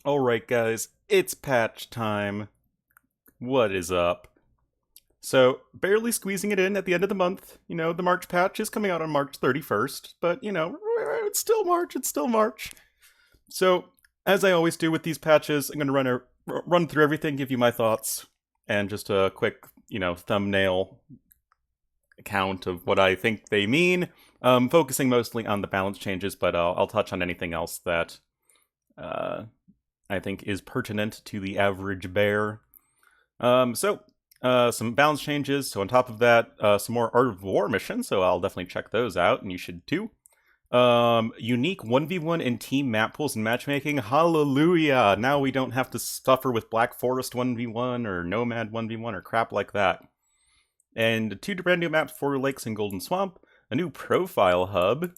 Alright guys, it's patch time. What is up? So, barely squeezing it in at the end of the month. You know, the March patch is coming out on March 31st, but you know, it's still March, it's still March. So, as I always do with these patches, I'm going to run through everything, give you my thoughts, and just a quick, thumbnail account of what I think they mean, focusing mostly on the balance changes, but I'll touch on anything else that uh, I think is pertinent to the average bear. Some balance changes. So on top of that, some more Art of War missions. So I'll definitely check those out, and you should too. Unique 1v1 and team map pools and matchmaking. Hallelujah! Now we don't have to suffer with Black Forest 1v1 or Nomad 1v1 or crap like that. And two brand new maps, Four Lakes and Golden Swamp. A new profile hub.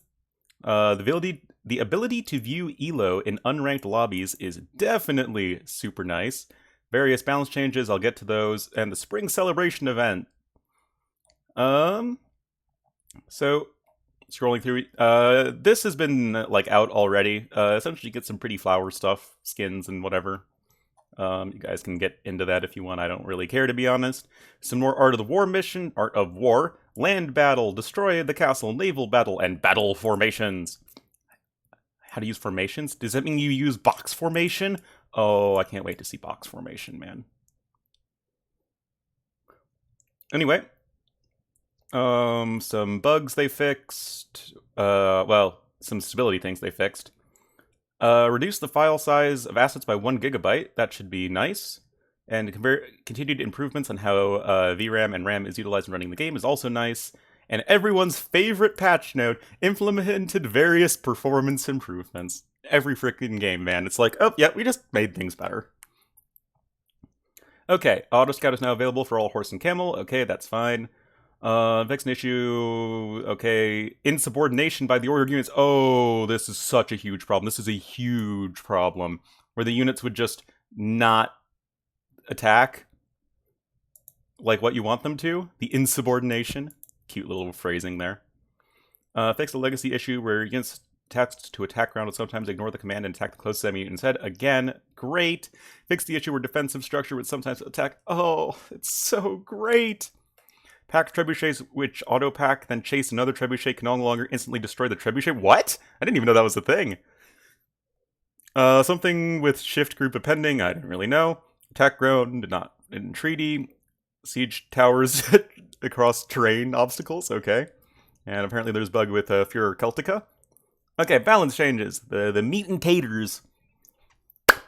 The ability to view ELO in unranked lobbies is definitely super nice. Various balance changes, I'll get to those, and the Spring Celebration event. So scrolling through, this has been like out already. Essentially, you get some pretty flower stuff, skins and whatever. You guys can get into that if you want. I don't really care, to be honest. Some more Art of the War mission, Art of War, land battle, destroy the castle, naval battle, and battle formations. How to use formations? Does that mean you use box formation? Oh, I can't wait to see box formation, man. Anyway, some bugs they fixed. Some stability things they fixed. Reduce the file size of assets by 1 gigabyte. That should be nice. And continued improvements on how VRAM and RAM is utilized in running the game is also nice. And everyone's favorite patch note, implemented various performance improvements. Every freaking game, man. It's like, oh, yeah, we just made things better. Okay, Auto Scout is now available for all horse and camel. Okay, that's fine. Fix an issue. Okay, insubordination by the ordered units. Oh, this is such a huge problem. This is a huge problem where the units would just not attack like what you want them to. The insubordination. Cute little phrasing there. Fix the legacy issue where units attached to attack ground will sometimes ignore the command and attack the closest enemy instead. Again, great. Fix the issue where defensive structure would sometimes attack. Oh, it's so great. Pack trebuchets which auto-pack, then chase another trebuchet can no longer instantly destroy the trebuchet. What? I didn't even know that was a thing. Something with shift group appending, I didn't really know. Attack ground, not in treaty. Siege towers across terrain obstacles, okay. And apparently there's a bug with Furor Celtica. Okay, balance changes. The meat and taters.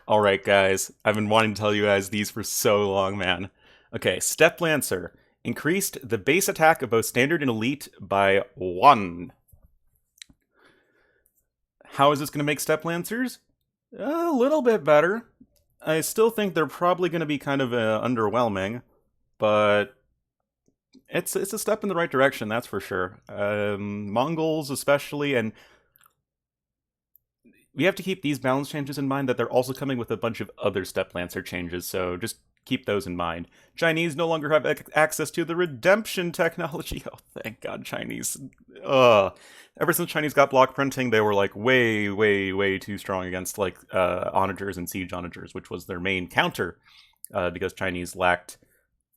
Alright, guys. I've been wanting to tell you guys these for so long, man. Okay, Step Lancer. Increased the base attack of both Standard and Elite by 1. How is this going to make Step Lancers? A little bit better. I still think they're probably going to be kind of underwhelming, but it's a step in the right direction, that's for sure. Mongols especially, and we have to keep these balance changes in mind that they're also coming with a bunch of other Step Lancer changes, so just keep those in mind. Chinese no longer have access to the redemption technology. Oh, thank God, Chinese. Ever since Chinese got block printing, they were like way, way, way too strong against like onagers and siege onagers, which was their main counter, because Chinese lacked.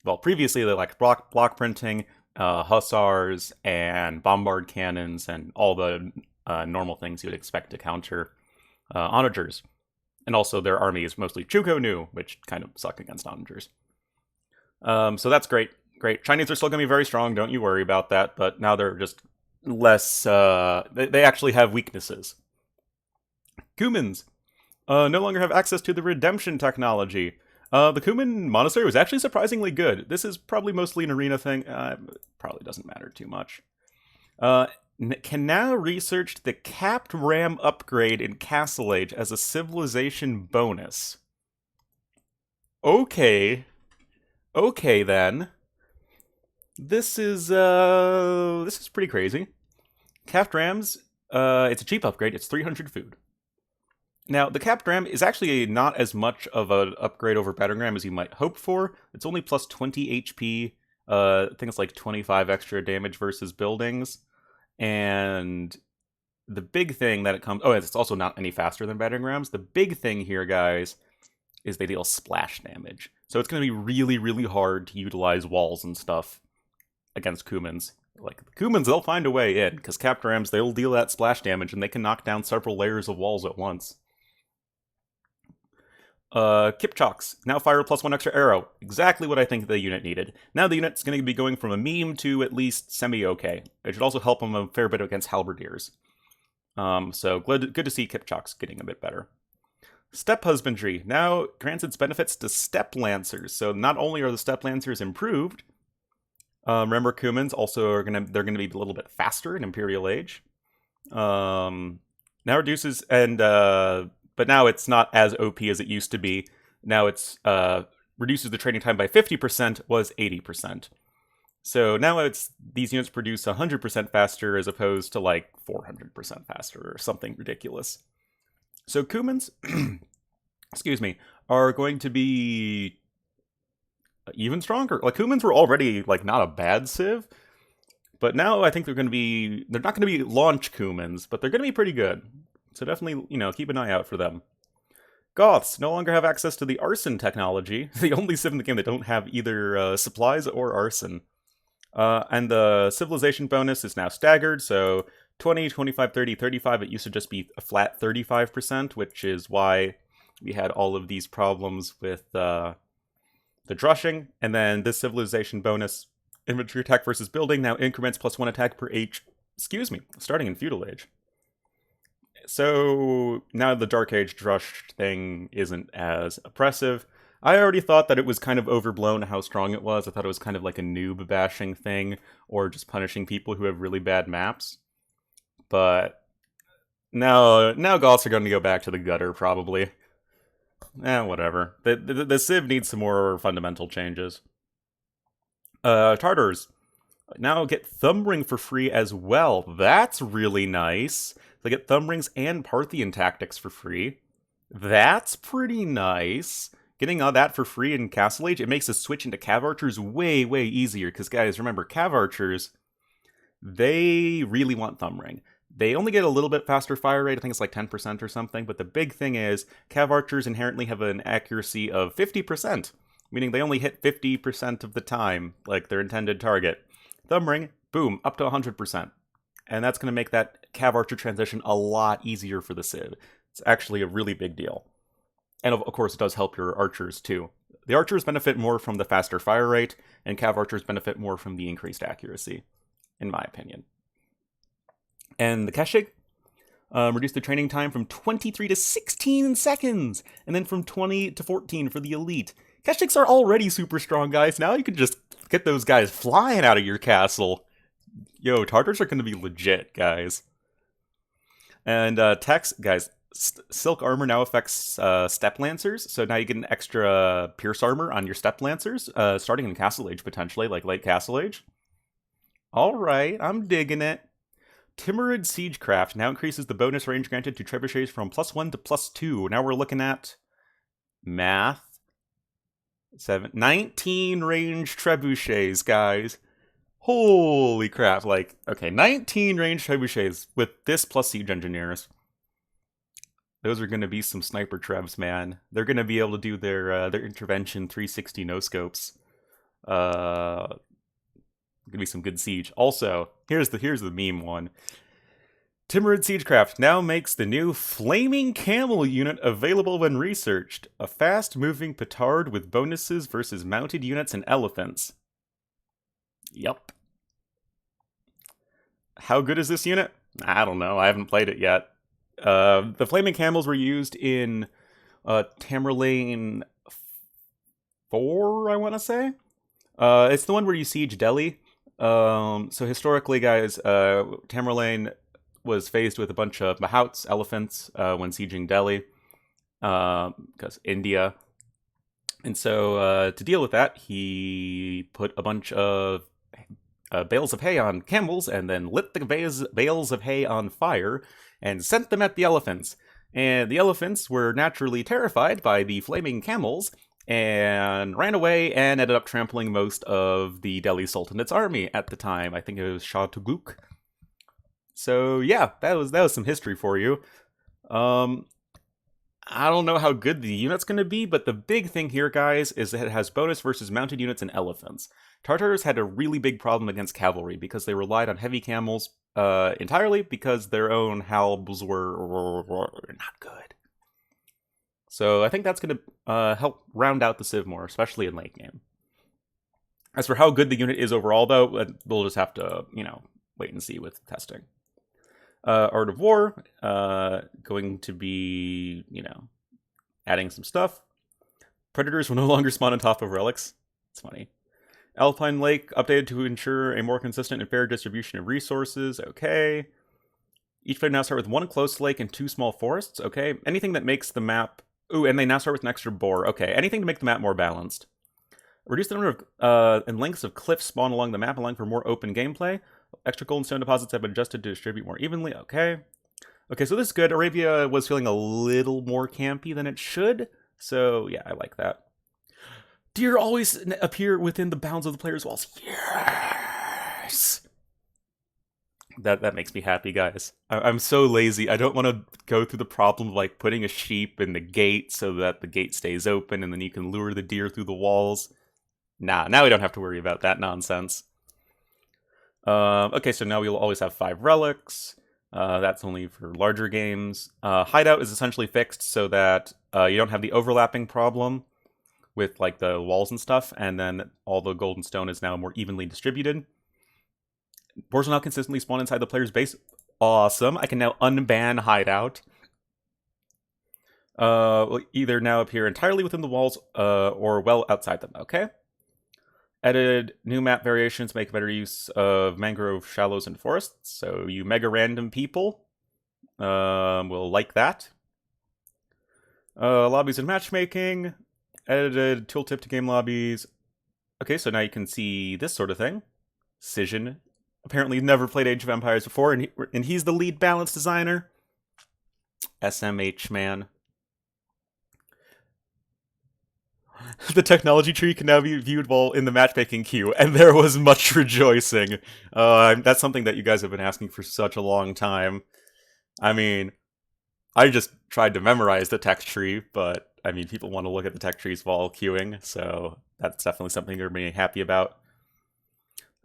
Well, previously they lacked block printing, hussars, and bombard cannons, and all the normal things you would expect to counter onagers. And also their army is mostly Chuko Nu, which kind of suck against onagers. So that's great. Great. Chinese are still going to be very strong, don't you worry about that, but now they're just less... they actually have weaknesses. Cumans no longer have access to the redemption technology. The Cuman Monastery was actually surprisingly good. This is probably mostly an arena thing. Probably doesn't matter too much. Can now research the capped RAM upgrade in Castle Age as a civilization bonus. Okay. Okay, then. This is pretty crazy. Capped RAMs, it's a cheap upgrade. It's 300 food. Now, the capped RAM is actually not as much of an upgrade over battering ram as you might hope for. It's only plus 20 HP. I think it's like 25 extra damage versus buildings. And the big thing that it comes... Oh, it's also not any faster than battering rams. The big thing here, guys, is they deal splash damage. So it's going to be really, really hard to utilize walls and stuff against Kumans. Like, the Kumans, they'll find a way in, because Captor Rams, they'll deal that splash damage, and they can knock down several layers of walls at once. Kipchoks, now fire +1 extra arrow. Exactly what I think the unit needed. Now the unit's going to be going from a meme to at least semi-okay. It should also help them a fair bit against halberdiers. So good to see Kipchoks getting a bit better. Steppe Husbandry now grants its benefits to Steppe Lancers. So not only are the Steppe Lancers improved, remember Kumans also are they're gonna be a little bit faster in Imperial Age. Now reduces but now it's not as OP as it used to be. Now it's reduces the training time by 50%, was 80%. So now these units produce 100% faster as opposed to like 400% faster or something ridiculous. So Kumans, excuse me, are going to be even stronger. Like, Kumans were already like not a bad civ, but now I think they're not going to be launch Kumans, but they're going to be pretty good. So definitely, keep an eye out for them. Goths no longer have access to the arson technology. The only civ in the game that don't have either supplies or arson. And the civilization bonus is now staggered, so 20, 25, 30, 35, it used to just be a flat 35%, which is why we had all of these problems with the drushing. And then this civilization bonus, infantry attack versus building, now increments +1 attack per age, starting in feudal age. So now the Dark Age drush thing isn't as oppressive. I already thought that it was kind of overblown how strong it was. I thought it was kind of like a noob bashing thing, or just punishing people who have really bad maps. But now Goths are going to go back to the gutter, probably. Whatever. The civ needs some more fundamental changes. Tartars now get Thumb Ring for free as well. That's really nice. They get Thumb Rings and Parthian Tactics for free. That's pretty nice. Getting all that for free in Castle Age, it makes the switch into Cav Archers way, way easier. Because, guys, remember, Cav Archers, they really want Thumb Ring. They only get a little bit faster fire rate, I think it's like 10% or something, but the big thing is, Cav Archers inherently have an accuracy of 50%, meaning they only hit 50% of the time, like their intended target. Thumb Ring, boom, up to 100%. And that's going to make that Cav Archer transition a lot easier for the civ. It's actually a really big deal. And of course, it does help your archers too. The archers benefit more from the faster fire rate, and Cav Archers benefit more from the increased accuracy, in my opinion. And the Keshig reduced the training time from 23 to 16 seconds, and then from 20 to 14 for the elite. Keshigs are already super strong, guys. Now you can just get those guys flying out of your castle. Yo, Tartars are going to be legit, guys. And Tex, guys, Silk Armor now affects Steppe Lancers, so now you get an extra Pierce Armor on your Steppe Lancers, starting in Castle Age, potentially, like late Castle Age. Alright, I'm digging it. Timurrid Siegecraft now increases the bonus range granted to trebuchets from +1 to +2. Now we're looking at math. 19 range trebuchets, guys. Holy crap, like, okay, 19 range trebuchets with this plus siege engineers. Those are going to be some sniper trebs, man. They're going to be able to do their intervention 360 no-scopes. Going to be some good siege. Also, here's the meme one. Timurrid Siegecraft now makes the new Flaming Camel unit available when researched. A fast-moving petard with bonuses versus mounted units and elephants. Yup. How good is this unit? I don't know. I haven't played it yet. The Flaming Camels were used in Tamerlane 4, I want to say. It's the one where you siege Delhi. So historically, guys, Tamerlane was faced with a bunch of Mahouts, elephants, when sieging Delhi, because India. And so to deal with that, he put a bunch of bales of hay on camels and then lit the bales of hay on fire and sent them at the elephants. And the elephants were naturally terrified by the flaming camels and ran away and ended up trampling most of the Delhi Sultanate's army at the time. I think it was Shah Tughlaq. So yeah, that was some history for you. Um, I don't know how good the unit's going to be, but the big thing here, guys, is that it has bonus versus mounted units and elephants. Tartars had a really big problem against cavalry because they relied on heavy camels entirely because their own halbs were not good. So I think that's going to help round out the Civ more, especially in late game. As for how good the unit is overall, though, we'll just have to, wait and see with testing. Art of War, going to be, adding some stuff. Predators will no longer spawn on top of relics. It's funny. Alpine Lake updated to ensure a more consistent and fair distribution of resources. Okay. Each player now start with one close lake and 2 small forests. Okay. Anything that makes the map... Ooh, and they now start with an extra boar. Okay. Anything to make the map more balanced. Reduce the number of and lengths of cliffs spawn along the map, allowing for more open gameplay. Extra gold and stone deposits have been adjusted to distribute more evenly. Okay. Okay, so this is good. Arabia was feeling a little more campy than it should. So, yeah, I like that. Deer always appear within the bounds of the player's walls. Yes! That makes me happy, guys. I'm so lazy. I don't want to go through the problem of, like, putting a sheep in the gate so that the gate stays open and then you can lure the deer through the walls. Nah, now we don't have to worry about that nonsense. Okay, so now we'll always have 5 relics. That's only for larger games. Hideout is essentially fixed so that you don't have the overlapping problem with like the walls and stuff, and then all the gold and stone is now more evenly distributed. Boars will now consistently spawn inside the player's base. Awesome. I can now unban Hideout. Will either now appear entirely within the walls or well outside them. Okay. Added new map variations make better use of mangrove shallows and forests, so you mega random people will like that. Lobbies and matchmaking. Added tooltip to game lobbies. Okay, so now you can see this sort of thing. Cision. Apparently never played Age of Empires before, and he's the lead balance designer. SMH man. The technology tree can now be viewed while in the matchmaking queue, and there was much rejoicing. That's something that you guys have been asking for such a long time. I mean, I just tried to memorize the tech tree, but, I mean, people want to look at the tech trees while queuing, so that's definitely something you're being happy about.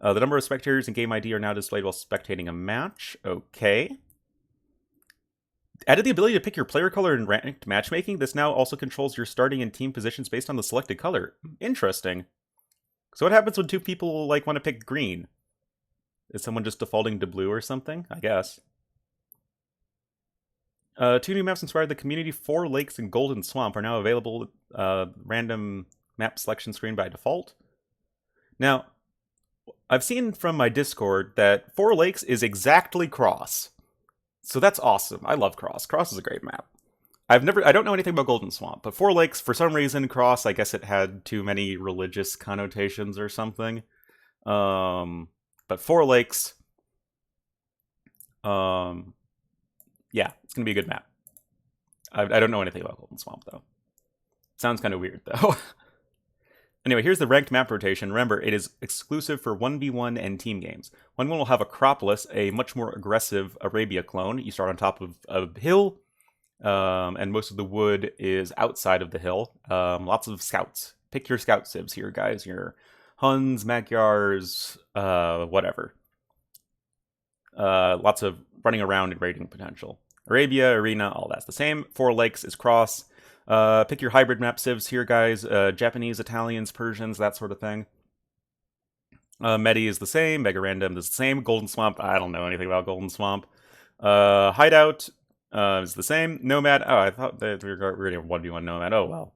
The number of spectators and game ID are now displayed while spectating a match. Okay. Added the ability to pick your player color in ranked matchmaking. This now also controls your starting and team positions based on the selected color. Interesting. So what happens when 2 people want to pick green? Is someone just defaulting to blue or something? I guess. 2 new maps inspired the community. 4 Lakes and Golden Swamp are now available. Random map selection screen by default. Now, I've seen from my Discord that 4 Lakes is exactly Cross. So that's awesome. I love Cross. Cross is a great map. I don't know anything about Golden Swamp, but 4 Lakes, for some reason, Cross, I guess it had too many religious connotations or something. But 4 Lakes, yeah, it's going to be a good map. I don't know anything about Golden Swamp, though. Sounds kind of weird, though. Anyway, here's the ranked map rotation. Remember, it is exclusive for 1v1 and team games. 1v1 will have Acropolis, a much more aggressive Arabia clone. You start on top of a hill, and most of the wood is outside of the hill. Lots of scouts. Pick your scout civs here, guys. Your Huns, Magyars, whatever. Lots of running around and raiding potential. Arabia, Arena, all that's the same. 4 Lakes is Cross. Pick your hybrid map civs here, guys. Japanese, Italians, Persians, that sort of thing. Medi is the same. Mega Random is the same. Golden Swamp, I don't know anything about Golden Swamp. Hideout is the same. Nomad, oh, I thought that we were going to 1v1 Nomad. Oh, well.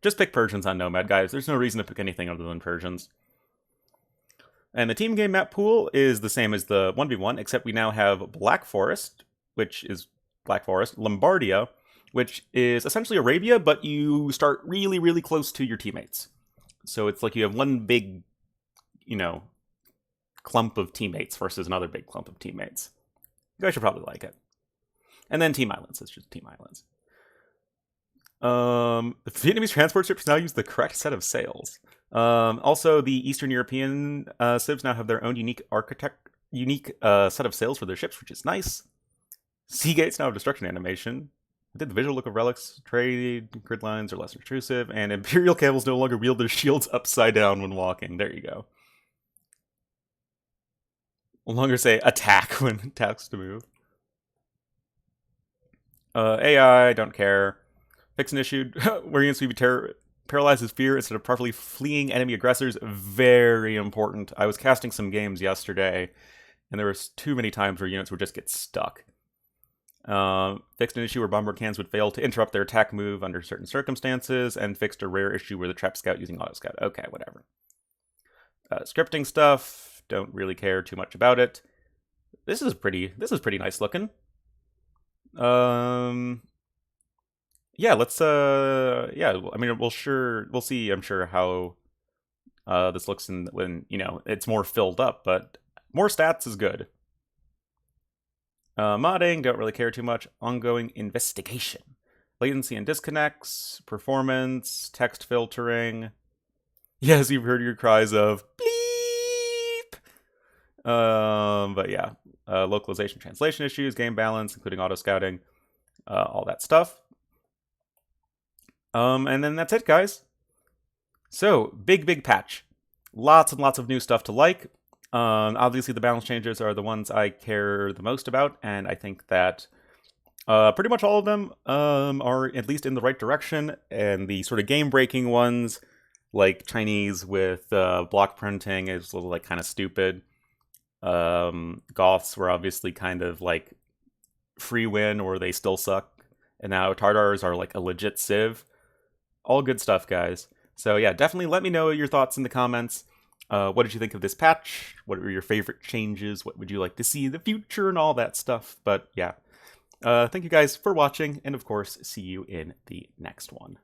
Just pick Persians on Nomad, guys. There's no reason to pick anything other than Persians. And the team game map pool is the same as the 1v1, except we now have Black Forest, which is Black Forest, Lombardia, which is essentially Arabia, but you start really, really close to your teammates. So it's like you have one big, clump of teammates versus another big clump of teammates. You guys should probably like it. And then Team Islands. It's just Team Islands. The Vietnamese transport ships now use the correct set of sails. Also, the Eastern European civs now have their own unique unique set of sails for their ships, which is nice. Sea gates now have destruction animation. Did the visual look of relics, trade, grid lines are less intrusive, and Imperial Camels no longer wield their shields upside down when walking. There you go. No longer say attack when tasked to move. AI, don't care. Fix an issue where units will be paralyzes fear instead of properly fleeing enemy aggressors. Very important. I was casting some games yesterday, and there was too many times where units would just get stuck. Fixed an issue where bomber cans would fail to interrupt their attack move under certain circumstances, and fixed a rare issue where the trap scout using auto scout. Okay, whatever. Scripting stuff, don't really care too much about it. This is pretty nice looking. Yeah, let's yeah, I mean we'll see, I'm sure, how this looks when, you know, it's more filled up, but more stats is good. Modding, don't really care too much. Ongoing investigation. Latency and disconnects, performance, text filtering. Yes, you've heard your cries of bleep. But yeah, localization, translation issues, game balance, including auto scouting, all that stuff. And then that's it, guys. So, big patch. Lots and lots of new stuff to like. Obviously, the balance changes are the ones I care the most about, and I think that pretty much all of them are at least in the right direction, and the sort of game-breaking ones, like Chinese with block printing, is a little, like, kind of stupid. Goths were obviously kind of, like, free win, or they still suck, and now Tartars are, like, a legit civ. All good stuff, guys. So yeah, definitely let me know your thoughts in the comments. What did you think of this patch? What were your favorite changes? What would you like to see in the future and all that stuff? But yeah, thank you guys for watching, and of course, see you in the next one.